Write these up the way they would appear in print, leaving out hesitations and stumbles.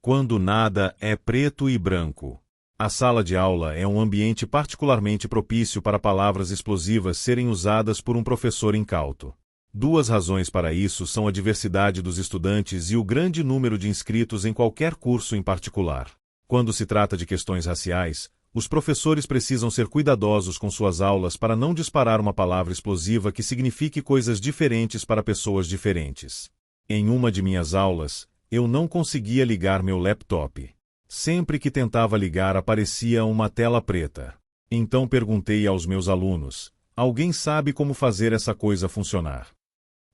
Quando nada é preto e branco. A sala de aula é um ambiente particularmente propício para palavras explosivas serem usadas por um professor incauto. Duas razões para isso são a diversidade dos estudantes e o grande número de inscritos em qualquer curso em particular. Quando se trata de questões raciais, os professores precisam ser cuidadosos com suas aulas para não disparar uma palavra explosiva que signifique coisas diferentes para pessoas diferentes. Em uma de minhas aulas, eu não conseguia ligar meu laptop. Sempre que tentava ligar aparecia uma tela preta. Então perguntei aos meus alunos: alguém sabe como fazer essa coisa funcionar?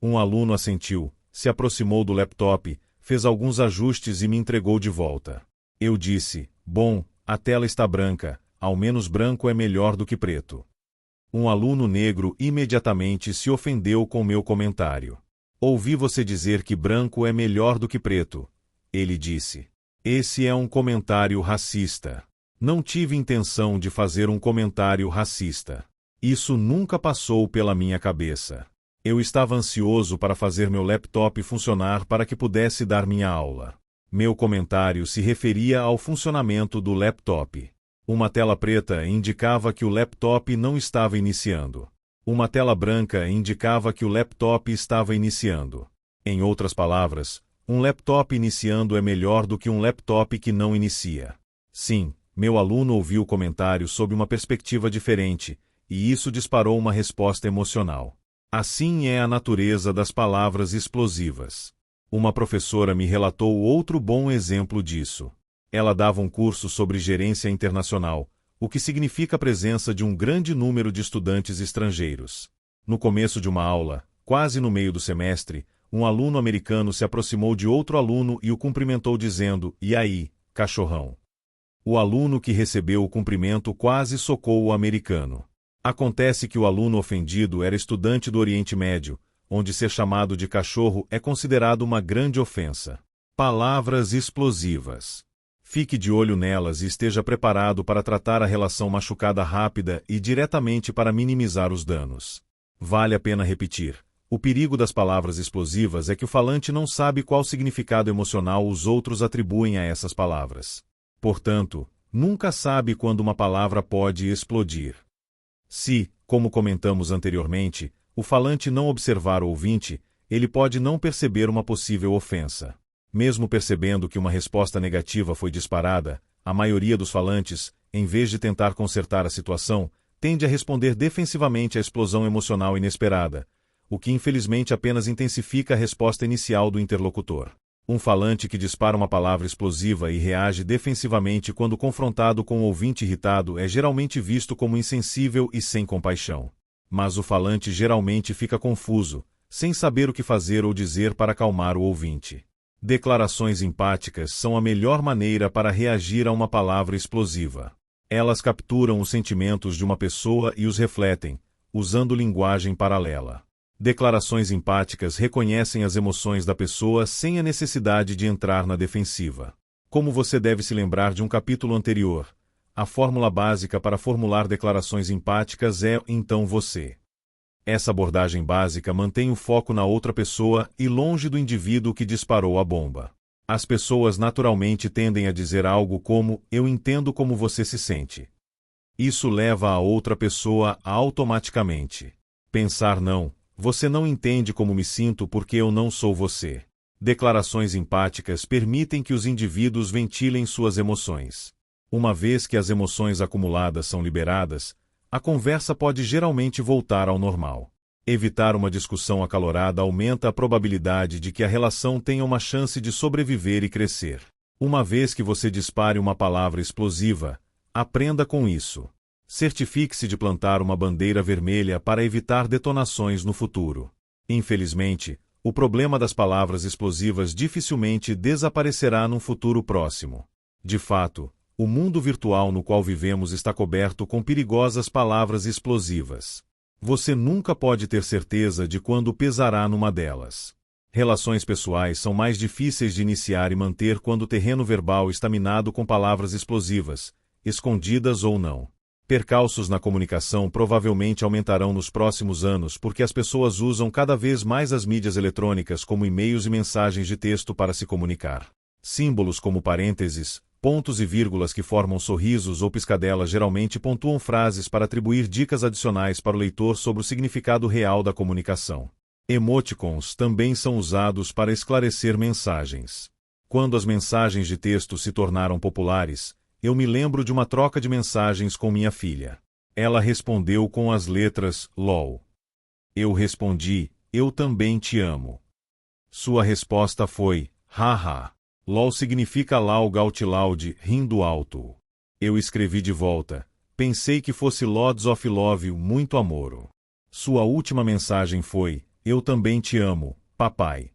Um aluno assentiu, se aproximou do laptop, fez alguns ajustes e me entregou de volta. Eu disse: bom, a tela está branca, ao menos branco é melhor do que preto. Um aluno negro imediatamente se ofendeu com meu comentário. Ouvi você dizer que branco é melhor do que preto. Ele disse. Esse é um comentário racista. Não tive intenção de fazer um comentário racista. Isso nunca passou pela minha cabeça. Eu estava ansioso para fazer meu laptop funcionar para que pudesse dar minha aula. Meu comentário se referia ao funcionamento do laptop. Uma tela preta indicava que o laptop não estava iniciando. Uma tela branca indicava que o laptop estava iniciando. Em outras palavras, um laptop iniciando é melhor do que um laptop que não inicia. Sim, meu aluno ouviu o comentário sob uma perspectiva diferente, e isso disparou uma resposta emocional. Assim é a natureza das palavras explosivas. Uma professora me relatou outro bom exemplo disso. Ela dava um curso sobre gerência internacional, o que significa a presença de um grande número de estudantes estrangeiros. No começo de uma aula, quase no meio do semestre, um aluno americano se aproximou de outro aluno e o cumprimentou dizendo: "E aí, cachorrão?" O aluno que recebeu o cumprimento quase socou o americano. Acontece que o aluno ofendido era estudante do Oriente Médio, onde ser chamado de cachorro é considerado uma grande ofensa. Palavras explosivas. Fique de olho nelas e esteja preparado para tratar a relação machucada rápida e diretamente para minimizar os danos. Vale a pena repetir. O perigo das palavras explosivas é que o falante não sabe qual significado emocional os outros atribuem a essas palavras. Portanto, nunca sabe quando uma palavra pode explodir. Se, como comentamos anteriormente, o falante não observar o ouvinte, ele pode não perceber uma possível ofensa. Mesmo percebendo que uma resposta negativa foi disparada, a maioria dos falantes, em vez de tentar consertar a situação, tende a responder defensivamente à explosão emocional inesperada, o que infelizmente apenas intensifica a resposta inicial do interlocutor. Um falante que dispara uma palavra explosiva e reage defensivamente quando confrontado com um ouvinte irritado é geralmente visto como insensível e sem compaixão. Mas o falante geralmente fica confuso, sem saber o que fazer ou dizer para acalmar o ouvinte. Declarações empáticas são a melhor maneira para reagir a uma palavra explosiva. Elas capturam os sentimentos de uma pessoa e os refletem, usando linguagem paralela. Declarações empáticas reconhecem as emoções da pessoa sem a necessidade de entrar na defensiva. Como você deve se lembrar de um capítulo anterior, a fórmula básica para formular declarações empáticas é então você. Essa abordagem básica mantém o foco na outra pessoa e longe do indivíduo que disparou a bomba. As pessoas naturalmente tendem a dizer algo como: "Eu entendo como você se sente." Isso leva a outra pessoa a automaticamente pensar: "Não, você não entende como me sinto porque eu não sou você." Declarações empáticas permitem que os indivíduos ventilem suas emoções. Uma vez que as emoções acumuladas são liberadas, a conversa pode geralmente voltar ao normal. Evitar uma discussão acalorada aumenta a probabilidade de que a relação tenha uma chance de sobreviver e crescer. Uma vez que você dispare uma palavra explosiva, aprenda com isso. Certifique-se de plantar uma bandeira vermelha para evitar detonações no futuro. Infelizmente, o problema das palavras explosivas dificilmente desaparecerá num futuro próximo. De fato, o mundo virtual no qual vivemos está coberto com perigosas palavras explosivas. Você nunca pode ter certeza de quando pesará numa delas. Relações pessoais são mais difíceis de iniciar e manter quando o terreno verbal está minado com palavras explosivas, escondidas ou não. Percalços na comunicação provavelmente aumentarão nos próximos anos porque as pessoas usam cada vez mais as mídias eletrônicas como e-mails e mensagens de texto para se comunicar. Símbolos como parênteses, pontos e vírgulas que formam sorrisos ou piscadelas geralmente pontuam frases para atribuir dicas adicionais para o leitor sobre o significado real da comunicação. Emoticons também são usados para esclarecer mensagens. Quando as mensagens de texto se tornaram populares, eu me lembro de uma troca de mensagens com minha filha. Ela respondeu com as letras LOL. Eu respondi, eu também te amo. Sua resposta foi, haha. LOL significa loud out loud, rindo alto. Eu escrevi de volta, pensei que fosse Lots of Love, muito amor. Sua última mensagem foi, eu também te amo, papai.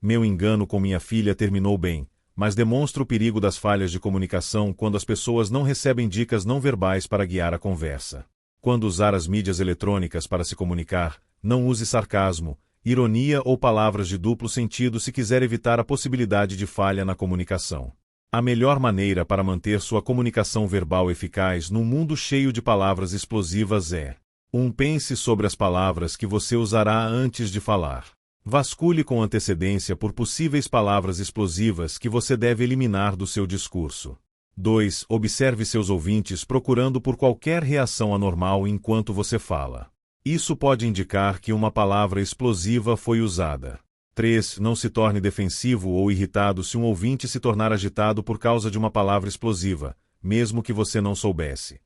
Meu engano com minha filha terminou bem, mas demonstra o perigo das falhas de comunicação quando as pessoas não recebem dicas não verbais para guiar a conversa. Quando usar as mídias eletrônicas para se comunicar, não use sarcasmo, ironia ou palavras de duplo sentido se quiser evitar a possibilidade de falha na comunicação. A melhor maneira para manter sua comunicação verbal eficaz num mundo cheio de palavras explosivas é: 1. Pense sobre as palavras que você usará antes de falar. Vasculhe com antecedência por possíveis palavras explosivas que você deve eliminar do seu discurso. 2. Observe seus ouvintes procurando por qualquer reação anormal enquanto você fala. Isso pode indicar que uma palavra explosiva foi usada. 3. Não se torne defensivo ou irritado se um ouvinte se tornar agitado por causa de uma palavra explosiva, mesmo que você não soubesse.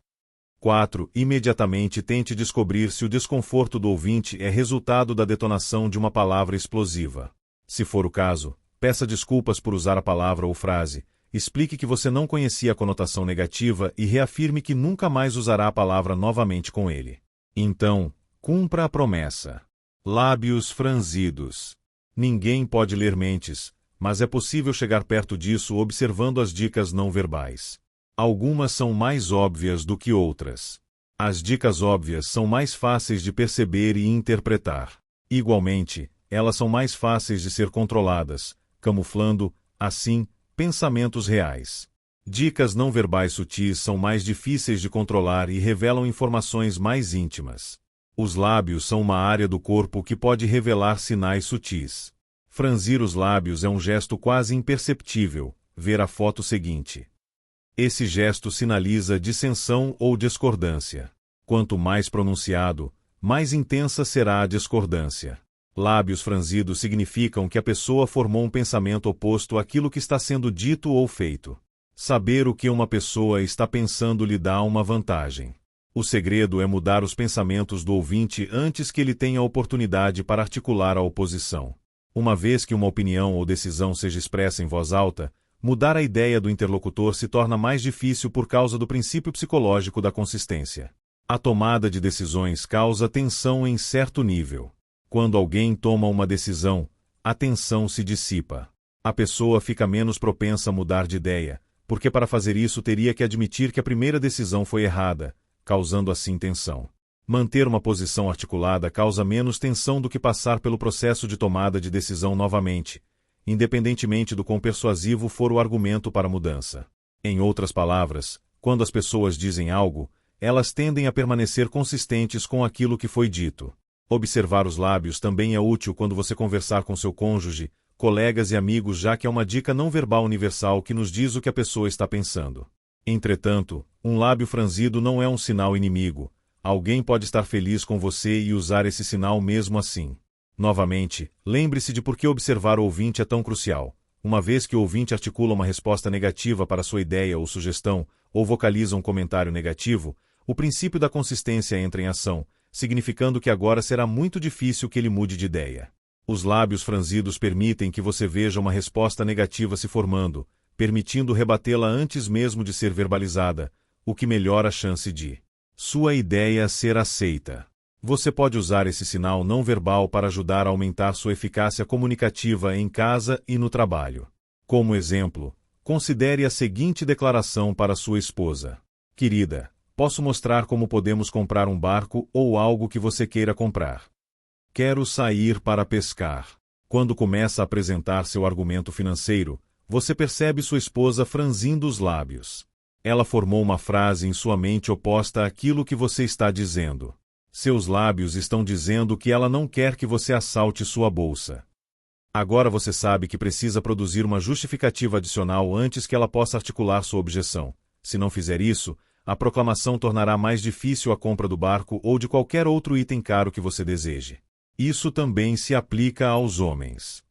4. Imediatamente tente descobrir se o desconforto do ouvinte é resultado da detonação de uma palavra explosiva. Se for o caso, peça desculpas por usar a palavra ou frase, explique que você não conhecia a conotação negativa e reafirme que nunca mais usará a palavra novamente com ele. Então, cumpra a promessa. Lábios franzidos. Ninguém pode ler mentes, mas é possível chegar perto disso observando as dicas não verbais. Algumas são mais óbvias do que outras. As dicas óbvias são mais fáceis de perceber e interpretar. Igualmente, elas são mais fáceis de ser controladas, camuflando, assim, pensamentos reais. Dicas não verbais sutis são mais difíceis de controlar e revelam informações mais íntimas. Os lábios são uma área do corpo que pode revelar sinais sutis. Franzir os lábios é um gesto quase imperceptível, ver a foto seguinte. Esse gesto sinaliza dissensão ou discordância. Quanto mais pronunciado, mais intensa será a discordância. Lábios franzidos significam que a pessoa formou um pensamento oposto àquilo que está sendo dito ou feito. Saber o que uma pessoa está pensando lhe dá uma vantagem. O segredo é mudar os pensamentos do ouvinte antes que ele tenha a oportunidade para articular a oposição. Uma vez que uma opinião ou decisão seja expressa em voz alta, mudar a ideia do interlocutor se torna mais difícil por causa do princípio psicológico da consistência. A tomada de decisões causa tensão em certo nível. Quando alguém toma uma decisão, a tensão se dissipa. A pessoa fica menos propensa a mudar de ideia, porque para fazer isso teria que admitir que a primeira decisão foi errada, causando assim tensão. Manter uma posição articulada causa menos tensão do que passar pelo processo de tomada de decisão novamente, independentemente do quão persuasivo for o argumento para a mudança. Em outras palavras, quando as pessoas dizem algo, elas tendem a permanecer consistentes com aquilo que foi dito. Observar os lábios também é útil quando você conversar com seu cônjuge, colegas e amigos, já que é uma dica não verbal universal que nos diz o que a pessoa está pensando. Entretanto, um lábio franzido não é um sinal inimigo. Alguém pode estar feliz com você e usar esse sinal mesmo assim. Novamente, lembre-se de por que observar o ouvinte é tão crucial. Uma vez que o ouvinte articula uma resposta negativa para sua ideia ou sugestão, ou vocaliza um comentário negativo, o princípio da consistência entra em ação, significando que agora será muito difícil que ele mude de ideia. Os lábios franzidos permitem que você veja uma resposta negativa se formando, permitindo rebatê-la antes mesmo de ser verbalizada, o que melhora a chance de sua ideia ser aceita. Você pode usar esse sinal não verbal para ajudar a aumentar sua eficácia comunicativa em casa e no trabalho. Como exemplo, considere a seguinte declaração para sua esposa: Querida, posso mostrar como podemos comprar um barco ou algo que você queira comprar. Quero sair para pescar. Quando começa a apresentar seu argumento financeiro, você percebe sua esposa franzindo os lábios. Ela formou uma frase em sua mente oposta àquilo que você está dizendo. Seus lábios estão dizendo que ela não quer que você assalte sua bolsa. Agora você sabe que precisa produzir uma justificativa adicional antes que ela possa articular sua objeção. Se não fizer isso, a proclamação tornará mais difícil a compra do barco ou de qualquer outro item caro que você deseje. Isso também se aplica aos homens.